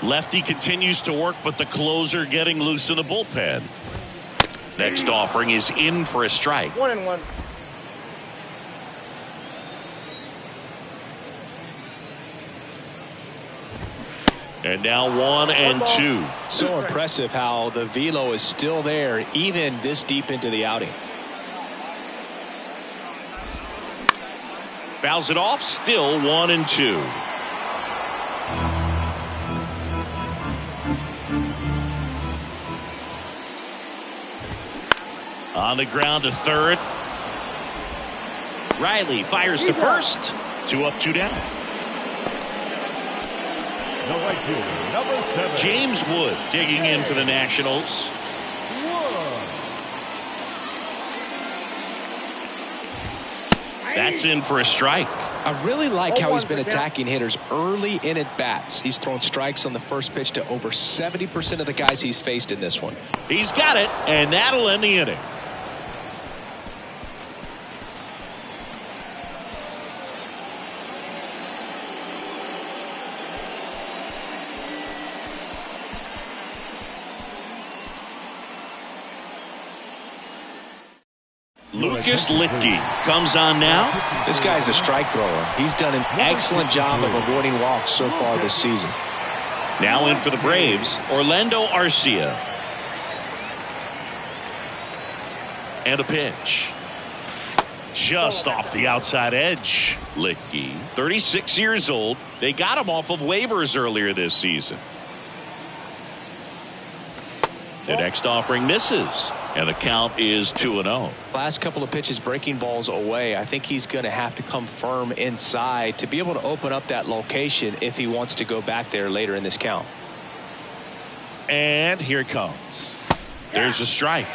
Speaker 1: Lefty continues to work, but the closer getting loose in the bullpen. Next offering is in for a strike.
Speaker 4: 1-1.
Speaker 1: And now 1-2.
Speaker 2: So impressive how the velo is still there even this deep into the outing.
Speaker 1: Fouls it off. Still 1-2. On the ground to 3rd. Riley fires to 1st. 2 up, 2 down.
Speaker 3: The right fielder, number 7.
Speaker 1: James Wood digging in for the Nationals. That's in for a strike.
Speaker 2: I really like how he's been attacking hitters early in at bats. He's thrown strikes on the first pitch to over 70% of the guys he's faced in this one.
Speaker 1: He's got it, and that'll end the inning. Lucas Litke comes on now.
Speaker 2: This guy's a strike thrower. He's done an excellent job of avoiding walks so far this season.
Speaker 1: Now in for the Braves, Orlando Arcia. And a pitch. Just off the outside edge. Litke, 36 years old. They got him off of waivers earlier this season. The next offering misses, and the count is 2-0.
Speaker 2: Last couple of pitches breaking balls away. I think he's going to have to come firm inside to be able to open up that location if he wants to go back there later in this count.
Speaker 1: And here it comes. There's a strike.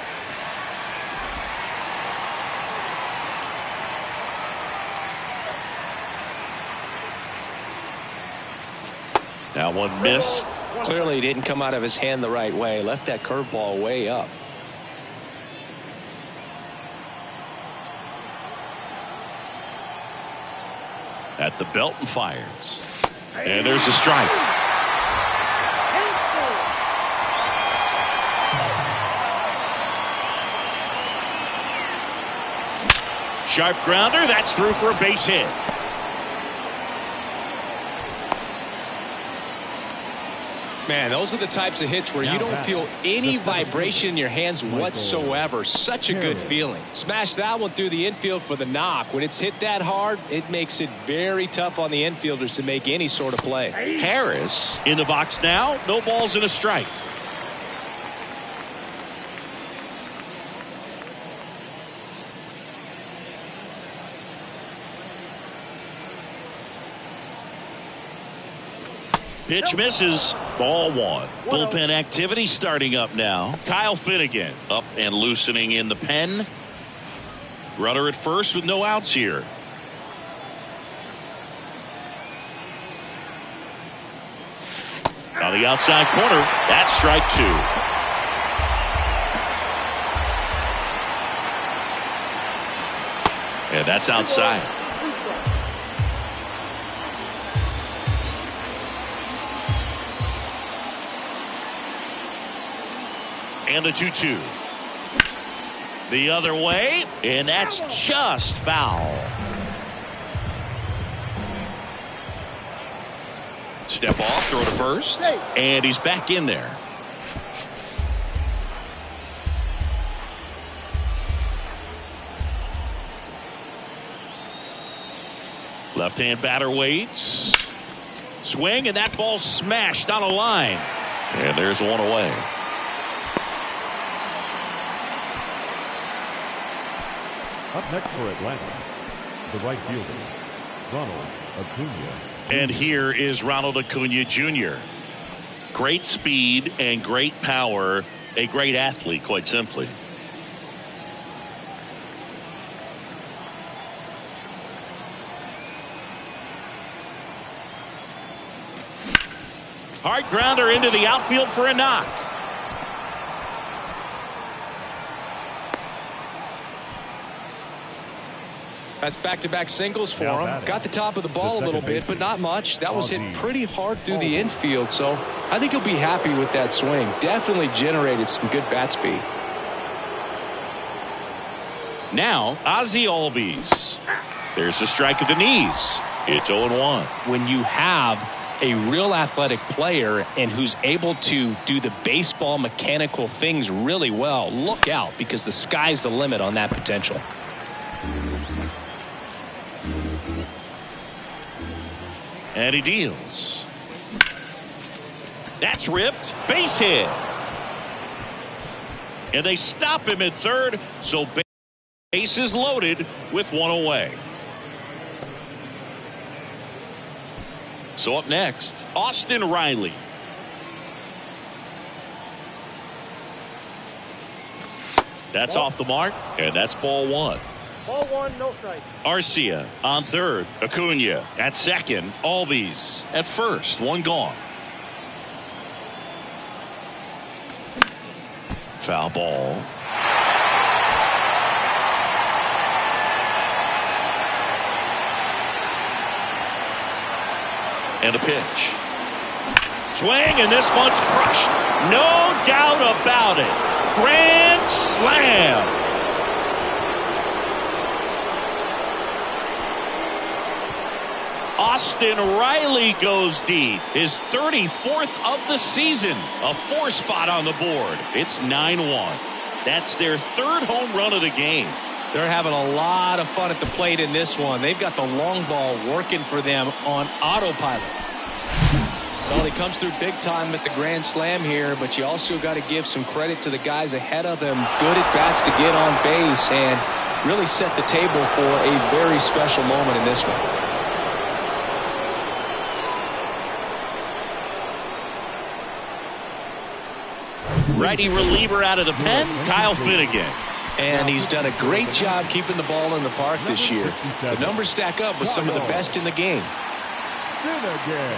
Speaker 1: That one missed.
Speaker 2: Clearly he didn't come out of his hand the right way. Left that curveball way up.
Speaker 1: At the belt and fires. And there's a strike. Sharp grounder. That's through for a base hit.
Speaker 2: Man, those are the types of hits where you don't feel any vibration in your hands whatsoever. Such a good feeling. Smash that one through the infield for the knock. When it's hit that hard, it makes it very tough on the infielders to make any sort of play.
Speaker 1: Harris in the box now. No balls and a strike. Pitch misses. Ball 1. Bullpen activity starting up now. Kyle Finnegan up and loosening in the pen. Runner at first with no outs here. On the outside corner. That's strike 2. And that's outside. And the 2-2. The other way, and that's just foul. Step off, throw to first, and he's back in there. Left-hand batter waits. Swing, and that ball smashed on a line. And there's one away.
Speaker 3: Up next for Atlanta, the right fielder, Ronald Acuna.
Speaker 1: And here is Ronald Acuna Jr. Great speed and great power. A great athlete, quite simply. Hard grounder into the outfield for a knock.
Speaker 2: That's back-to-back singles for him. Got the top of the ball a little bit, but not much. That was hit pretty hard through the infield, so I think he'll be happy with that swing. Definitely generated some good bat speed.
Speaker 1: Now, Ozzie Albies. There's the strike at the knees. It's 0-1.
Speaker 2: When you have a real athletic player and who's able to do the baseball mechanical things really well, look out, because the sky's the limit on that potential.
Speaker 1: And he deals. That's ripped. Base hit. And they stop him at third, so base is loaded with one away. So up next, Austin Riley. That's off the mark, and that's ball one.
Speaker 4: Ball one, no strike.
Speaker 1: Arcia on third. Acuna at second. Albies at first. One gone. Foul ball. And a pitch. Swing, and this one's crushed. No doubt about it. Grand slam. Austin Riley goes deep. His 34th of the season. A 4 spot on the board. It's 9-1. That's their third home run of the game.
Speaker 2: They're having a lot of fun at the plate in this one. They've got the long ball working for them on autopilot. Well, he comes through big time at the grand slam here, but you also got to give some credit to the guys ahead of him. Good at bats to get on base and really set the table for a very special moment in this one.
Speaker 1: Righty reliever out of the pen, Kyle Finnegan.
Speaker 2: And he's done a great job keeping the ball in the park this year. The numbers stack up with some of the best in the game.
Speaker 3: Finnegan.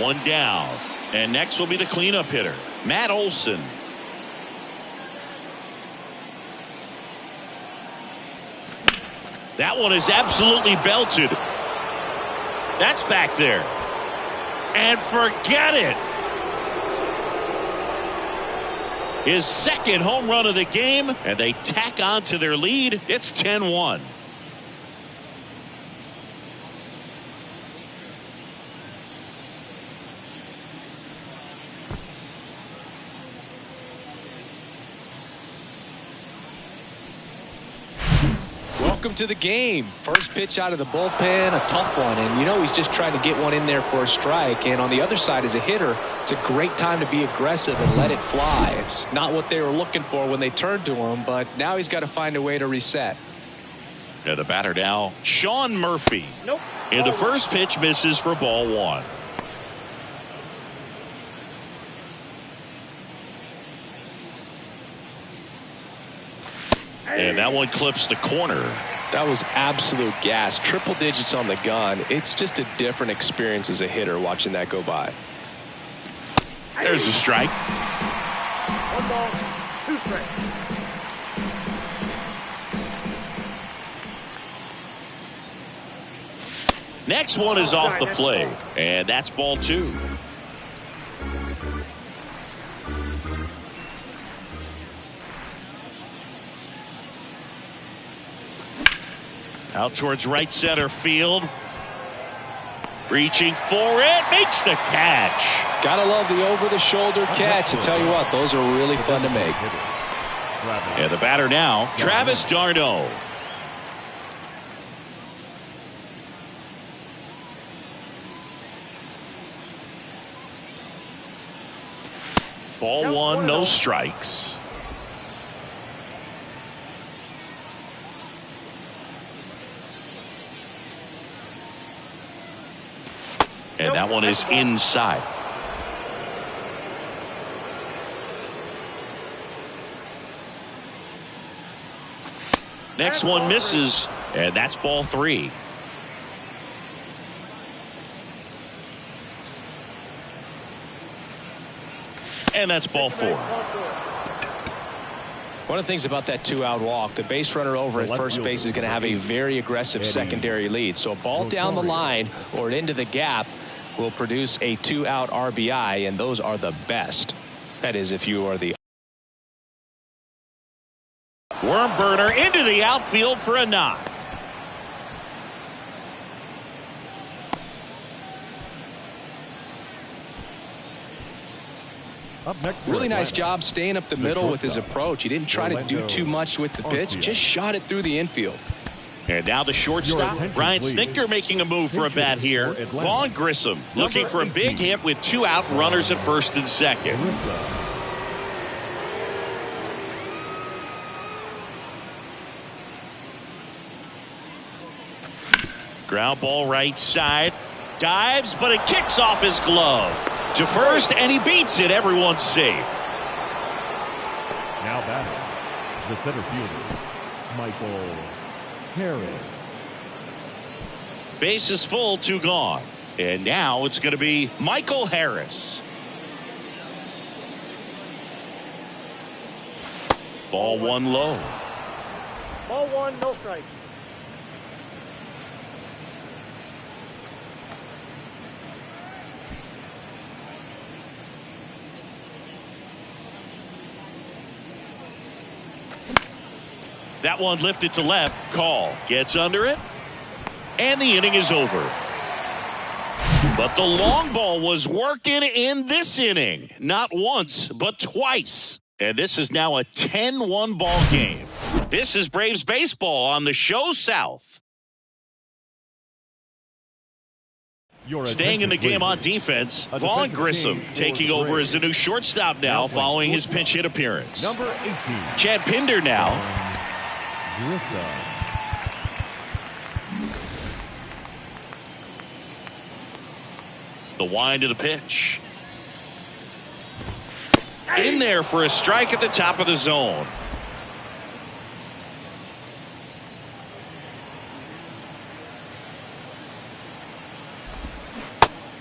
Speaker 1: One down. And next will be the cleanup hitter, Matt Olson. That one is absolutely belted. That's back there. And forget it. His second home run of the game, and they tack on to their lead. It's 10-1.
Speaker 2: Welcome to the game. First pitch out of the bullpen, a tough one, and you know he's just trying to get one in there for a strike. And on the other side, as a hitter, it's a great time to be aggressive and let it fly. It's not what they were looking for when they turned to him, but now he's got to find a way to reset.
Speaker 1: And the batter now, Sean Murphy.
Speaker 4: Nope.
Speaker 1: And the first pitch misses for ball one. And that one clips the corner.
Speaker 2: That was absolute gas. Triple digits on the gun. It's just a different experience as a hitter watching that go by.
Speaker 1: There's a strike.
Speaker 4: 1 ball, 2 strikes.
Speaker 1: Next one is off the plate. And that's ball two. Out towards right center field. Reaching for it. Makes the catch.
Speaker 2: Gotta love the over-the-shoulder catch. I tell you what, those are really fun to make.
Speaker 1: And the batter now, Travis d'Arnaud. Ball one, no strikes. And that one is inside. Next one misses, and that's ball three. And that's ball four.
Speaker 2: One of the things about that two-out walk, the base runner over at first base is going to have a very aggressive secondary lead. So a ball down the line or into the gap will produce a two-out RBI, and those are the best. That is, if you are the
Speaker 1: worm burner into the outfield for a knock.
Speaker 3: Up next,
Speaker 2: really nice job staying up the middle with his approach. He didn't try to do too much with the pitch, just shot it through the infield.
Speaker 1: And now the shortstop, Brian Snitker, making a move for a bat here. Vaughn Grissom looking for a big hit with two out, runners at first and second. Ground ball right side. Dives, but it kicks off his glove. To first, and he beats it. Everyone's safe.
Speaker 3: Now batting, the center fielder, Michael Harris.
Speaker 1: Base is full, two gone. And now it's going to be Michael Harris. Ball one low.
Speaker 4: Ball one, no strike.
Speaker 1: That one lifted to left. Call. Gets under it. And the inning is over. But the long ball was working in this inning. Not once, but twice. And this is now a 10-1 ball game. This is Braves baseball on the show South. Staying in the game on defense, Vaughn Grissom taking over as the new shortstop now following his pinch hit appearance.
Speaker 3: Number 18.
Speaker 1: Chad Pinder now. The wind of the pitch. In there for a strike at the top of the zone.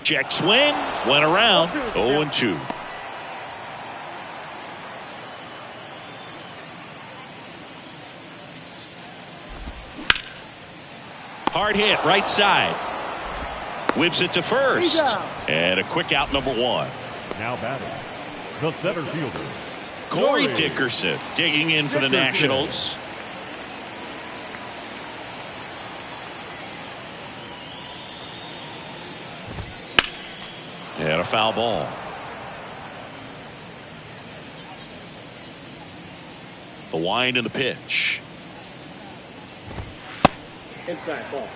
Speaker 1: Check swing. Went around. 0-2. Hard hit, right side. Whips it to first. And a quick out, number one.
Speaker 3: Now batting, the center fielder,
Speaker 1: Corey Dickerson digging in for the Nationals. And a foul ball. The wind and the pitch.
Speaker 4: Inside ball.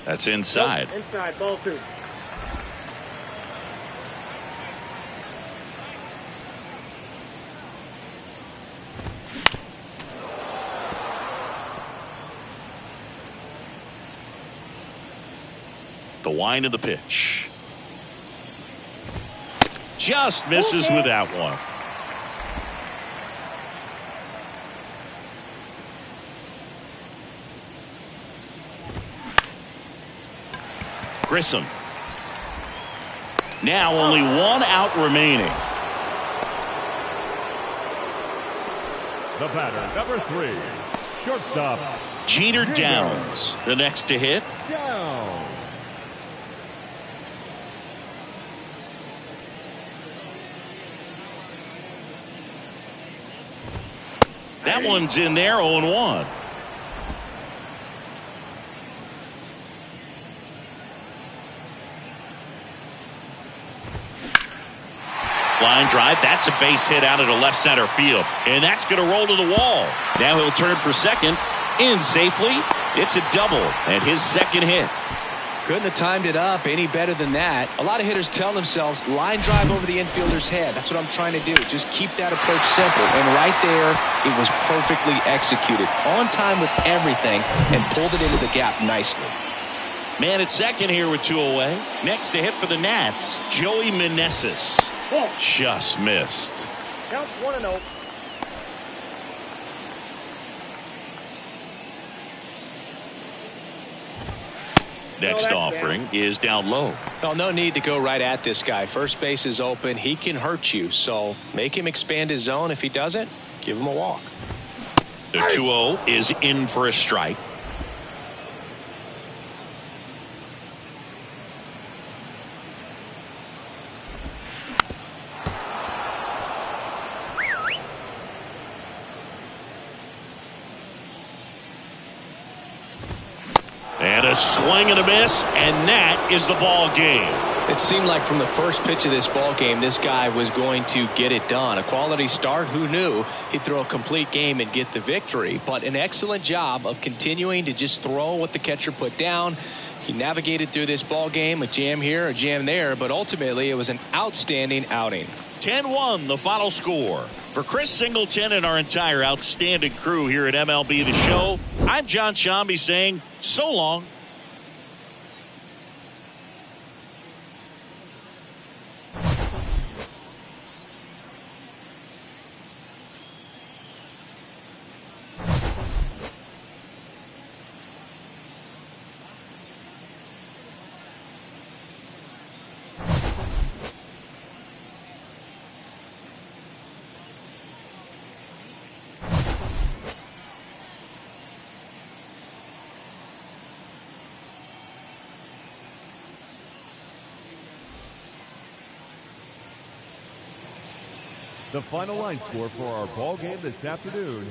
Speaker 1: That's inside.
Speaker 4: Inside ball two.
Speaker 1: The wind of the pitch. Just misses with that one. Grissom. Now only one out remaining.
Speaker 3: the batter, number 3, shortstop,
Speaker 1: Jeter Downs, the next to hit. That one's in there, 0-1. Line drive, that's a base hit out into left center field. And that's going to roll to the wall. Now he'll turn for second. In safely. It's a double and his second hit.
Speaker 2: Couldn't have timed it up any better than that. A lot of hitters tell themselves, line drive over the infielder's head. That's what I'm trying to do. Just keep that approach simple. And right there, it was perfectly executed. On time with everything and pulled it into the gap nicely.
Speaker 1: Man at second here with 2 away. Next to hit for the Nats, Joey Meneses. Just missed.
Speaker 4: Count 1-0.
Speaker 1: Next offering is down low.
Speaker 2: Well, no need to go right at this guy. First base is open. He can hurt you. So make him expand his zone. If he doesn't, give him a walk.
Speaker 1: The 2-0 is in for a strike. And a swing and a miss, and that is the ball game.
Speaker 2: It seemed like from the first pitch of this ball game, this guy was going to get it done. A quality start. Who knew he'd throw a complete game and get the victory? But an excellent job of continuing to just throw what the catcher put down. He navigated through this ball game, a jam here, a jam there, but ultimately it was an outstanding outing.
Speaker 1: 10-1 the final score. For Chris Singleton and our entire outstanding crew here at MLB The Show, I'm John Shambi saying so long.
Speaker 3: The final line score for our ball game this afternoon,